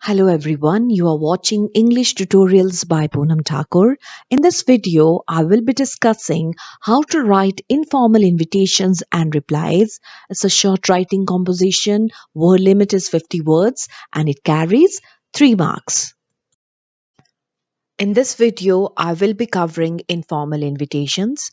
Hello everyone, you are watching English tutorials by Poonam Thakur. In this video, I will be discussing how to write informal invitations and replies. It's a short writing composition, word limit is 50 words and it carries 3 marks. In this video, I will be covering informal invitations.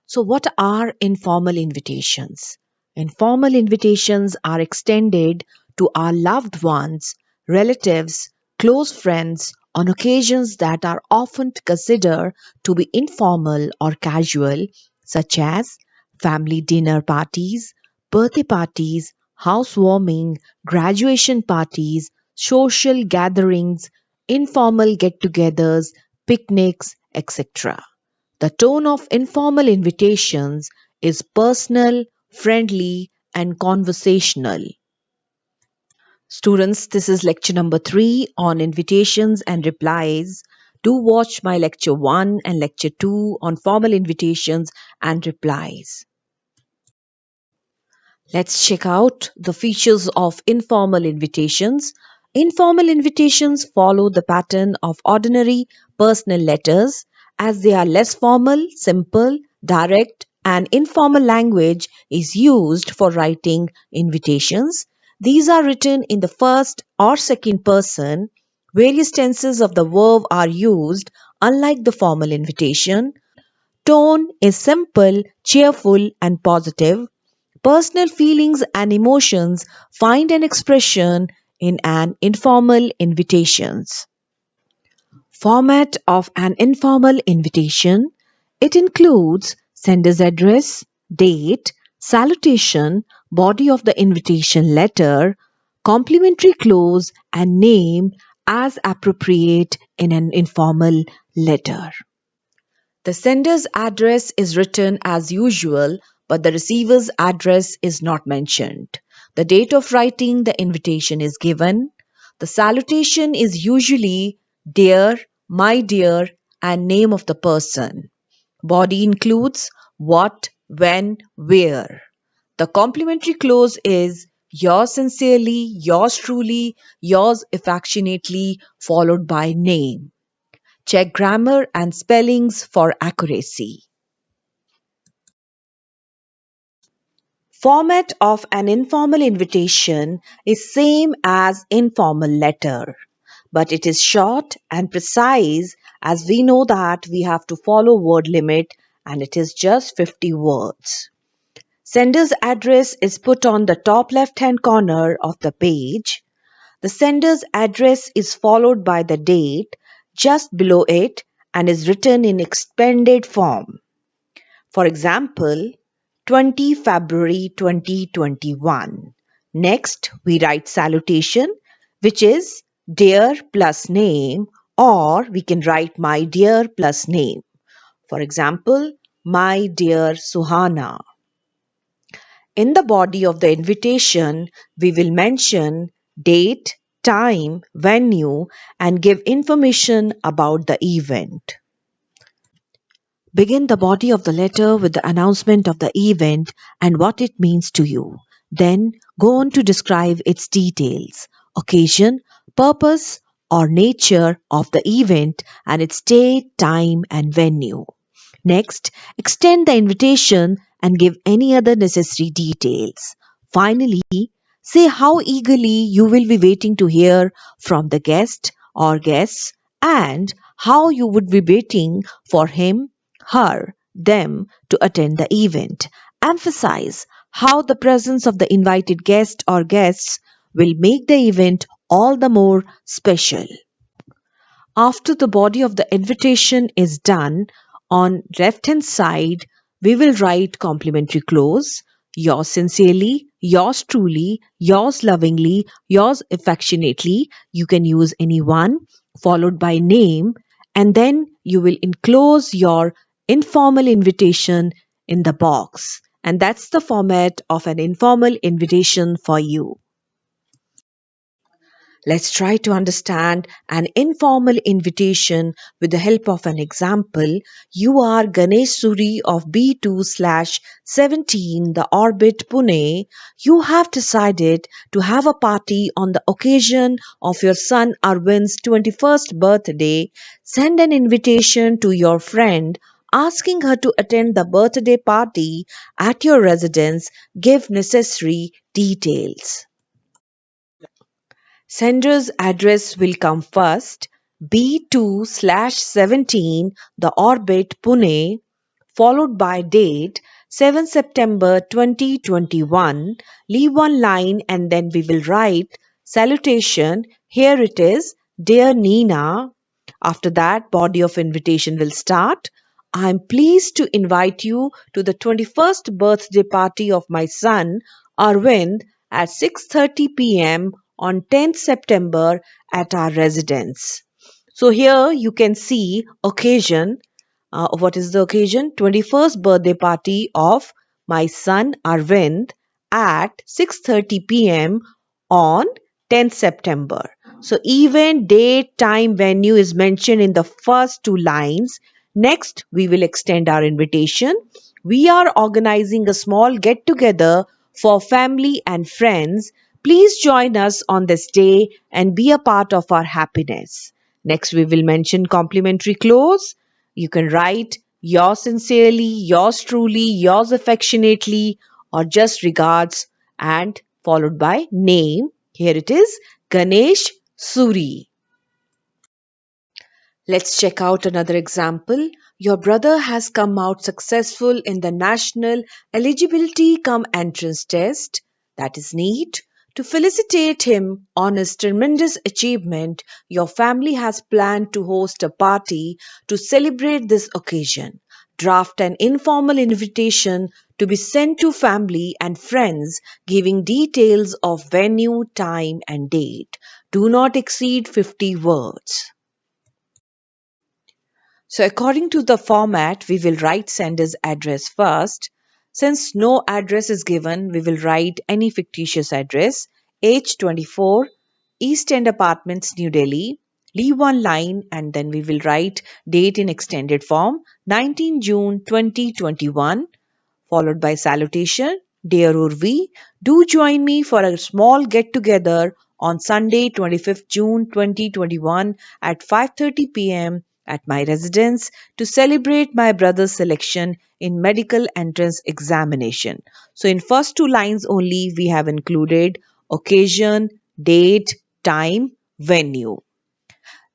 So what are informal invitations? Informal invitations are extended to our loved ones, relatives, close friends on occasions that are often considered to be informal or casual, such as family dinner parties, birthday parties, housewarming, graduation parties, social gatherings, informal get togethers, picnics, etc. The tone of informal invitations is personal, friendly, and conversational. Students, this is lecture number 3 on invitations and replies. Do watch my lecture 1 and lecture 2 on formal invitations and replies. Let's check out the features of informal invitations. Informal invitations follow the pattern of ordinary personal letters as they are less formal, simple, direct, and informal language is used for writing invitations. These are written in the first or second person. Various tenses of the verb are used, unlike the formal invitation. Tone is simple, cheerful, and positive. Personal feelings and emotions find an expression in an informal invitations. Format of an informal invitation. It includes sender's address, date, salutation, body of the invitation letter, complimentary clause, and name as appropriate in an informal letter. The sender's address is written as usual, but the receiver's address is not mentioned. The date of writing the invitation is given. The salutation is usually dear, my dear, and name of the person. Body includes what, when, where. The complimentary clause is yours sincerely, yours truly, yours affectionately, followed by name. Check grammar and spellings for accuracy. Format of an informal invitation is same as informal letter, but it is short and precise as we know that we have to follow word limit and it is just 50 words. Sender's address is put on the top left hand corner of the page. The sender's address is followed by the date just below it and is written in expanded form. For example, 20 February 2021. Next, we write salutation, which is dear plus name, or we can write my dear plus name. For example, my dear Suhana. In the body of the invitation, we will mention date, time, venue, and give information about the event. Begin the body of the letter with the announcement of the event and what it means to you. Then go on to describe its details, occasion, purpose, or nature of the event and its date, time, and venue. Next, extend the invitation and give any other necessary details. Finally, say how eagerly you will be waiting to hear from the guest or guests and how you would be waiting for him, her, them to attend the event. Emphasize how the presence of the invited guest or guests will make the event all the more special. After the body of the invitation is done, on left hand side, we will write complimentary clause, yours sincerely, yours truly, yours lovingly, yours affectionately. You can use any one, followed by name, and then you will enclose your informal invitation in the box. And that's the format of an informal invitation for you. Let's try to understand an informal invitation with the help of an example. You are Ganesh Suri of B2/17, the Orbit Pune. You have decided to have a party on the occasion of your son Arvind's 21st birthday. Send an invitation to your friend asking her to attend the birthday party at your residence. Give necessary details. Sender's address will come first, B2/17, the Orbit, Pune, followed by date 7 September 2021. Leave one line and then we will write salutation. Here it is, dear Nina. After that, body of invitation will start. I am pleased to invite you to the 21st birthday party of my son Arvind at 6:30 p.m. on 10th September at our residence. So here you can see occasion. What is the occasion? 21st birthday party of my son Arvind at 6:30 p.m. on 10th September. So event, date, time, venue is mentioned in the first two lines. Next, we will extend our invitation. We are organizing a small get together for family and friends. Please join us on this day and be a part of our happiness. Next, we will mention complimentary clause. You can write yours sincerely, yours truly, yours affectionately, or just regards and followed by name. Here it is, Ganesh Suri. Let's check out another example. Your brother has come out successful in the National Eligibility Cum Entrance Test. That is neat. To felicitate him on his tremendous achievement, your family has planned to host a party to celebrate this occasion. Draft an informal invitation to be sent to family and friends giving details of venue, time, and date. Do not exceed 50 words. So according to the format, we will write sender's address first. Since no address is given, we will write any fictitious address. H24, East End Apartments, New Delhi. Leave one line and then we will write date in extended form, 19 June 2021, followed by salutation. Dear Urvi, do join me for a small get together on Sunday 25th June 2021 at 5:30 p.m. at my residence to celebrate my brother's selection in medical entrance examination. So in first two lines only we have included occasion, date, time, venue.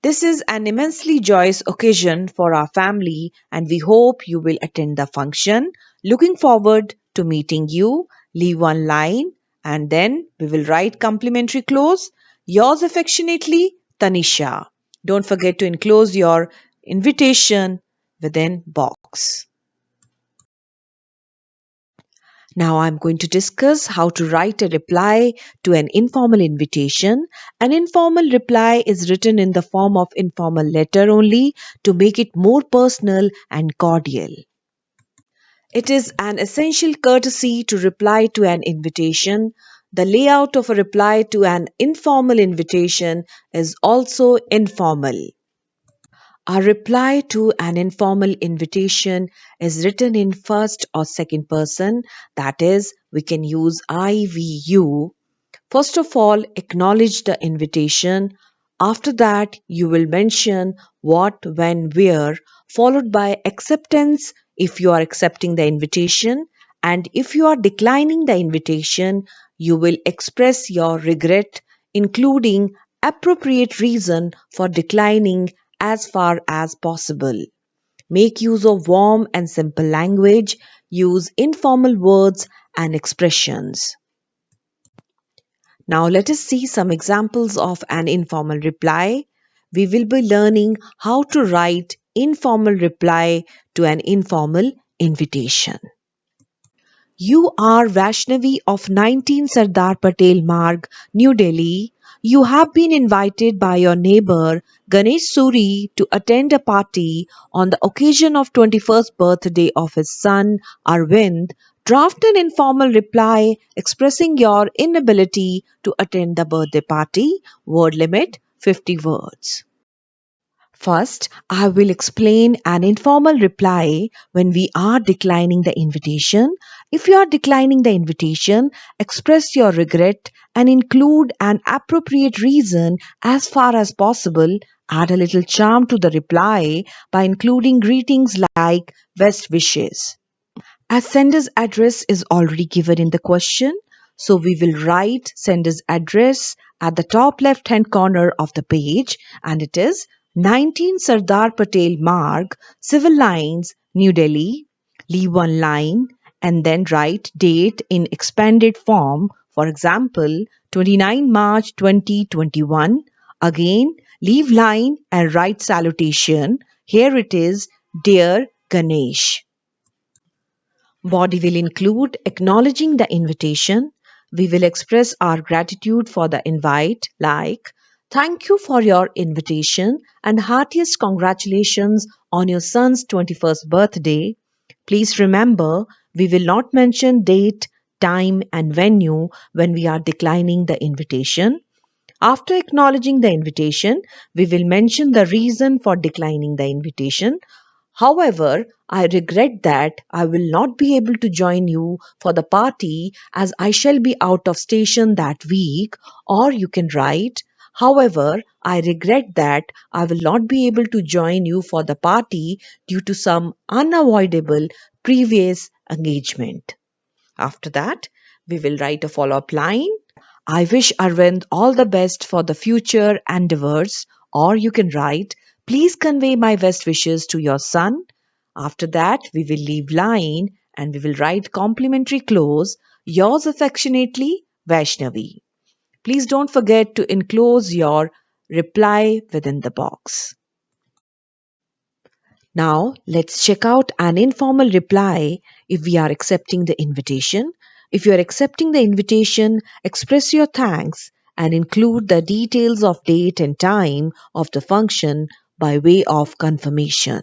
This is an immensely joyous occasion for our family and we hope you will attend the function. Looking forward to meeting you. Leave one line and then we will write complimentary clause. Yours affectionately, Tanisha. Don't forget to enclose your invitation within box. Now I'm going to discuss how to write a reply to an informal invitation. An informal reply is written in the form of informal letter only to make it more personal and cordial. It is an essential courtesy to reply to an invitation. The layout of a reply to an informal invitation is also informal. Our reply to an informal invitation is written in first or second person, that is, we can use I-V-U. First of all, acknowledge the invitation. After that, you will mention what, when, where, followed by acceptance if you are accepting the invitation, and if you are declining the invitation, you will express your regret, including appropriate reason for declining as far as possible. Make use of warm and simple language. Use informal words and expressions. Now let us see some examples of an informal reply. We will be learning how to write informal reply to an informal invitation. You are Vaishnavi of 19 Sardar Patel Marg, New Delhi. You have been invited by your neighbor Ganesh Suri to attend a party on the occasion of 21st birthday of his son Arvind. Draft an informal reply expressing your inability to attend the birthday party. Word limit 50 words. First, I will explain an informal reply when we are declining the invitation. If you are declining the invitation, express your regret and include an appropriate reason as far as possible. Add a little charm to the reply by including greetings like best wishes. As sender's address is already given in the question, so we will write sender's address at the top left hand corner of the page, and it is 19 Sardar Patel Marg, Civil Lines, New Delhi. Leave one line and then write date in expanded form, for example 29 March 2021. Again, leave line and write salutation. Here it is, Dear Ganesh. Body will include acknowledging the invitation. We will express our gratitude for the invite, like, thank you for your invitation and heartiest congratulations on your son's 21st birthday. Please remember, we will not mention date, time, and venue when we are declining the invitation. After acknowledging the invitation, we will mention the reason for declining the invitation. However, I regret that I will not be able to join you for the party as I shall be out of station that week. Or you can write, however, I regret that I will not be able to join you for the party due to some unavoidable previous engagement. After that, we will write a follow-up line. I wish Arvind all the best for the future endeavors. Or you can write, please convey my best wishes to your son. After that, we will leave line and we will write complimentary close. Yours affectionately, Vaishnavi. Please don't forget to enclose your reply within the box. Now, let's check out an informal reply if we are accepting the invitation. If you are accepting the invitation, express your thanks and include the details of date and time of the function by way of confirmation.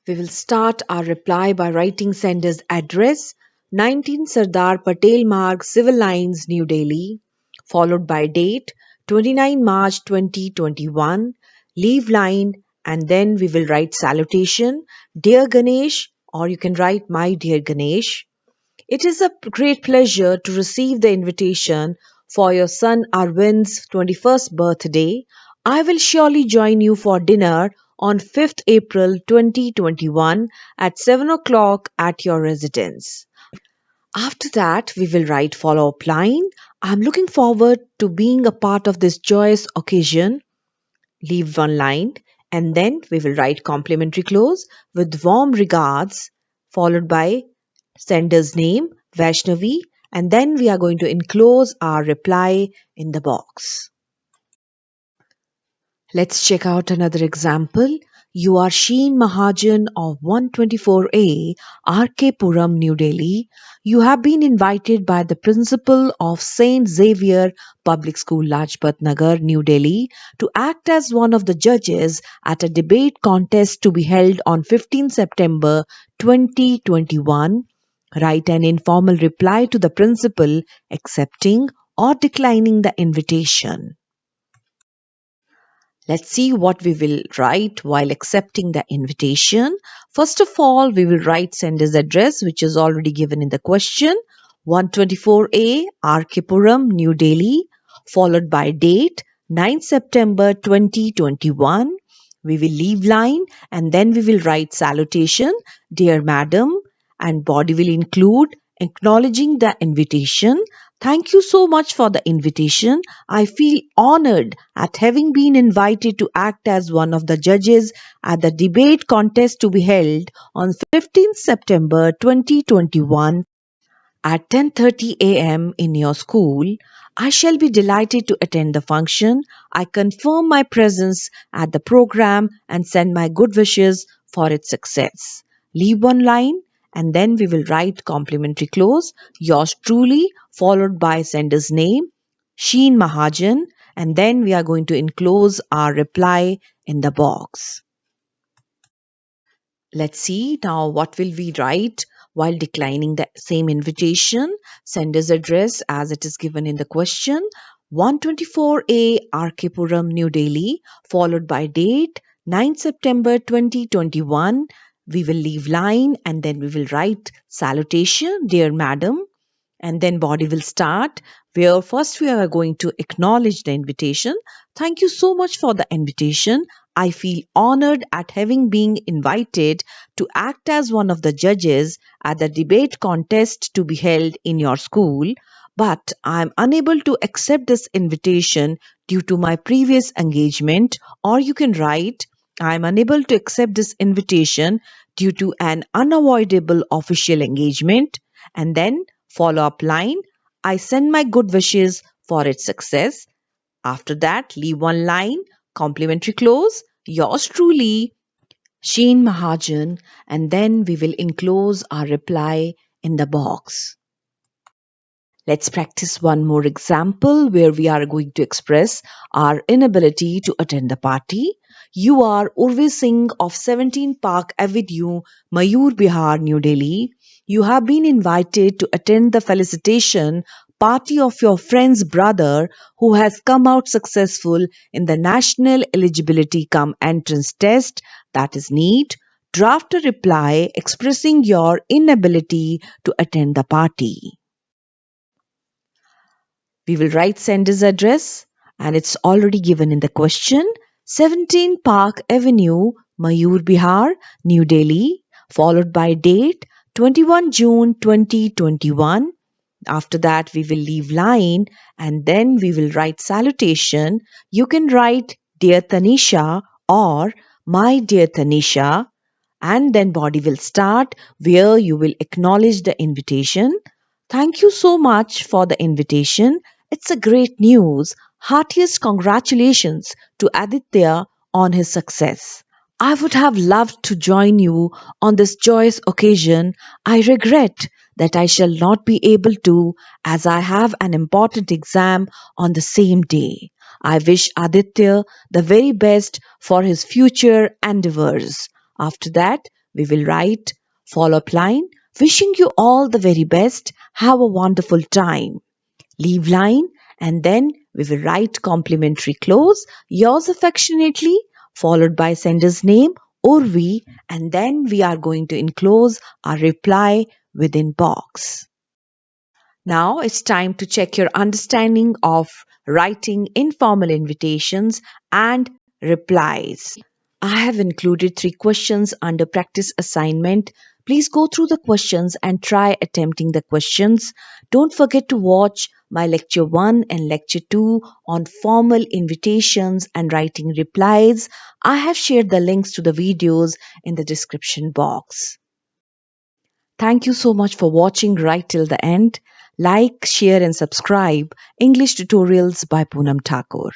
We will start our reply by writing sender's address 19 Sardar Patel Marg, Civil Lines, New Delhi, followed by date 29 March 2021, leave line, and then we will write salutation, Dear Ganesh, or you can write My Dear Ganesh. It is a great pleasure to receive the invitation for your son Arvind's 21st birthday. I will surely join you for dinner on 5th April 2021 at 7 o'clock at your residence. After that, we will write follow-up line. I'm looking forward to being a part of this joyous occasion. Leave one line and then we will write complimentary close with warm regards followed by sender's name, Vaishnavi, and then we are going to enclose our reply in the box. Let's check out another example. You are Sheen Mahajan of 124A, RK Puram, New Delhi. You have been invited by the principal of St. Xavier Public School, Lajpat Nagar, New Delhi, to act as one of the judges at a debate contest to be held on 15 September 2021. Write an informal reply to the principal accepting or declining the invitation. Let's see what we will write while accepting the invitation. First of all, we will write sender's address, which is already given in the question, 124A, Arkipuram, New Delhi, followed by date, 9 September 2021. We will leave line and then we will write salutation, Dear Madam, and body will include acknowledging the invitation. Thank you so much for the invitation. I feel honored at having been invited to act as one of the judges at the debate contest to be held on 15th September 2021 at 10:30 a.m. in your school. I shall be delighted to attend the function. I confirm my presence at the program and send my good wishes for its success. Leave one line and then we will write complimentary close, yours truly, followed by sender's name, Sheen Mahajan, and then we are going to enclose our reply in the box. Let's see now what will we write While declining the same invitation, sender's address as it is given in the question 124A Arkepuram, New Delhi, followed by date 9 September 2021. We will leave line and then we will write salutation, dear madam, and then body will start where first we are going to acknowledge the invitation. Thank you so much for the invitation. I feel honored at having been invited to act as one of the judges at the debate contest to be held in your school, but I am unable to accept this invitation due to my previous engagement. Or you can write, I am unable to accept this invitation due to an unavoidable official engagement, and then follow up line, I send my good wishes for its success. After that, leave one line, complimentary close, yours truly, Sheen Mahajan, and then we will enclose our reply in the box. Let's practice one more example where we are going to express our inability to attend the party. You are Urvi Singh of 17 Park Avenue, Mayur Bihar, New Delhi. You have been invited to attend the felicitation party of your friend's brother who has come out successful in the National Eligibility Cum Entrance Test, that is NEET. Draft a reply expressing your inability to attend the party. We will write sender's address and it's already given in the question 17 Park Avenue, Mayur Bihar, New Delhi, followed by date 21 June 2021. After that, we will leave line and then we will write salutation. You can write Dear Tanisha or My Dear Tanisha, and then body will start where you will acknowledge the invitation. Thank you so much for the invitation. It's a great news. Heartiest congratulations to Aditya on his success. I would have loved to join you on this joyous occasion. I regret that I shall not be able to as I have an important exam on the same day. I wish Aditya the very best for his future endeavors. After that, we will write follow-up line, wishing you all the very best. Have a wonderful time. Leave line and then we will write complimentary close, yours affectionately, followed by sender's name, Urvi, and then we are going to enclose our reply within box. Now it's time to check your understanding of writing informal invitations and replies. I have included 3 questions under practice assignment. Please go through the questions and try attempting the questions. Don't forget to watch my lecture 1 and lecture 2 on formal invitations and writing replies. I have shared the links to the videos in the description box. Thank you so much for watching right till the end. Like, share and subscribe English Tutorials by Poonam Thakur.